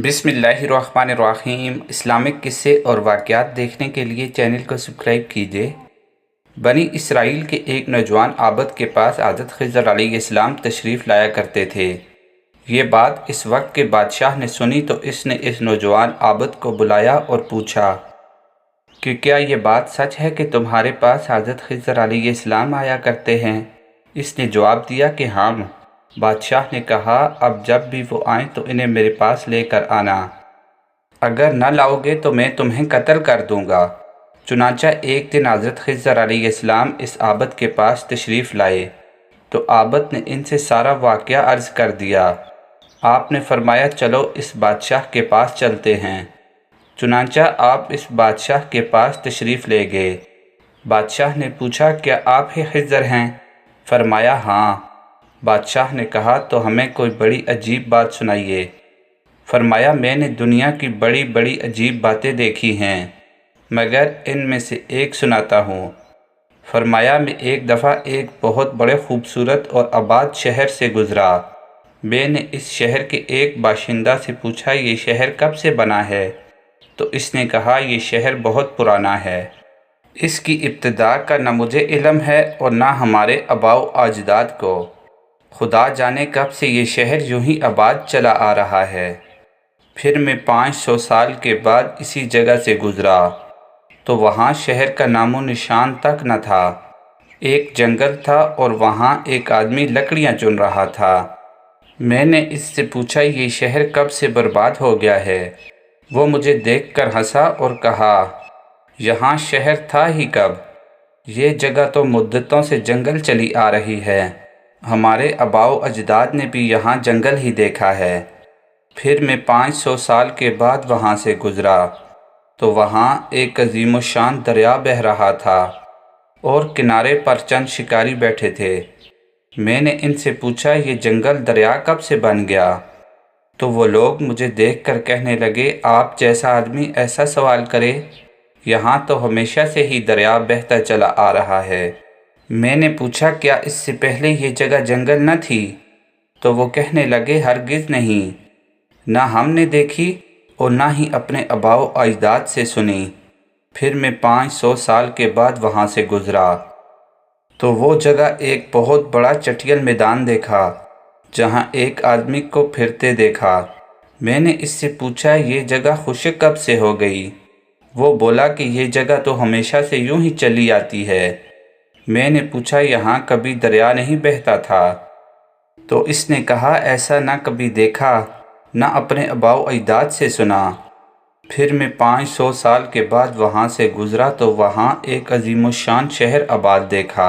بسم اللہ الرحمن الرحیم۔ اسلامک قصے اور واقعات دیکھنے کے لیے چینل کو سبسکرائب کیجیے۔ بنی اسرائیل کے ایک نوجوان عابد کے پاس حضرت خضر علیہ السلام تشریف لایا کرتے تھے۔ یہ بات اس وقت کے بادشاہ نے سنی تو اس نے اس نوجوان عابد کو بلایا اور پوچھا کہ کیا یہ بات سچ ہے کہ تمہارے پاس حضرت خضر علیہ السلام آیا کرتے ہیں؟ اس نے جواب دیا کہ ہاں۔ بادشاہ نے کہا اب جب بھی وہ آئیں تو انہیں میرے پاس لے کر آنا، اگر نہ لاؤ گے تو میں تمہیں قتل کر دوں گا۔ چنانچہ ایک دن حضرت خضر علیہ السلام اس عابد کے پاس تشریف لائے تو عابد نے ان سے سارا واقعہ عرض کر دیا۔ آپ نے فرمایا چلو اس بادشاہ کے پاس چلتے ہیں۔ چنانچہ آپ اس بادشاہ کے پاس تشریف لے گئے۔ بادشاہ نے پوچھا کیا آپ ہی خضر ہیں؟ فرمایا ہاں۔ بادشاہ نے کہا تو ہمیں کوئی بڑی عجیب بات سنائیے۔ فرمایا میں نے دنیا کی بڑی بڑی عجیب باتیں دیکھی ہیں، مگر ان میں سے ایک سناتا ہوں۔ فرمایا میں ایک دفعہ ایک بہت بڑے خوبصورت اور آباد شہر سے گزرا۔ میں نے اس شہر کے ایک باشندہ سے پوچھا یہ شہر کب سے بنا ہے؟ تو اس نے کہا یہ شہر بہت پرانا ہے، اس کی ابتدا کا نہ مجھے علم ہے اور نہ ہمارے آباء و اجداد کو۔ خدا جانے کب سے یہ شہر یوں ہی آباد چلا آ رہا ہے۔ پھر میں 500 سال کے بعد اسی جگہ سے گزرا تو وہاں شہر کا نام و نشان تک نہ تھا۔ ایک جنگل تھا اور وہاں ایک آدمی لکڑیاں چن رہا تھا۔ میں نے اس سے پوچھا یہ شہر کب سے برباد ہو گیا ہے؟ وہ مجھے دیکھ کر ہنسا اور کہا یہاں شہر تھا ہی کب؟ یہ جگہ تو مدتوں سے جنگل چلی آ رہی ہے، ہمارے آباء و اجداد نے بھی یہاں جنگل ہی دیکھا ہے۔ پھر میں 500 سال کے بعد وہاں سے گزرا تو وہاں ایک عظیم الشان دریا بہہ رہا تھا اور کنارے پر چند شکاری بیٹھے تھے۔ میں نے ان سے پوچھا یہ جنگل دریا کب سے بن گیا؟ تو وہ لوگ مجھے دیکھ کر کہنے لگے آپ جیسا آدمی ایسا سوال کرے، یہاں تو ہمیشہ سے ہی دریا بہتا چلا آ رہا ہے۔ میں نے پوچھا کیا اس سے پہلے یہ جگہ جنگل نہ تھی؟ تو وہ کہنے لگے ہرگز نہیں، نہ ہم نے دیکھی اور نہ ہی اپنے آباء و اجداد سے سنی۔ پھر میں 500 سال کے بعد وہاں سے گزرا تو وہ جگہ ایک بہت بڑا چٹیل میدان دیکھا جہاں ایک آدمی کو پھرتے دیکھا۔ میں نے اس سے پوچھا یہ جگہ خشک کب سے ہو گئی؟ وہ بولا کہ یہ جگہ تو ہمیشہ سے یوں ہی چلی آتی ہے۔ میں نے پوچھا یہاں کبھی دریا نہیں بہتا تھا؟ تو اس نے کہا ایسا نہ کبھی دیکھا نہ اپنے آباء و اجداد سے سنا۔ پھر میں 500 سال کے بعد وہاں سے گزرا تو وہاں ایک عظیم الشان شہر آباد دیکھا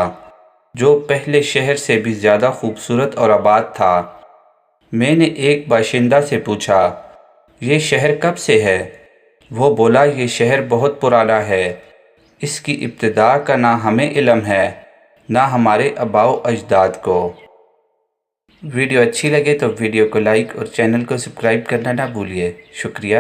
جو پہلے شہر سے بھی زیادہ خوبصورت اور آباد تھا۔ میں نے ایک باشندہ سے پوچھا یہ شہر کب سے ہے؟ وہ بولا یہ شہر بہت پرانا ہے، اس کی ابتدا کا نہ ہمیں علم ہے نہ ہمارے آباء و اجداد کو۔ ویڈیو اچھی لگے تو ویڈیو کو لائک اور چینل کو سبسکرائب کرنا نہ بھولیے۔ شکریہ۔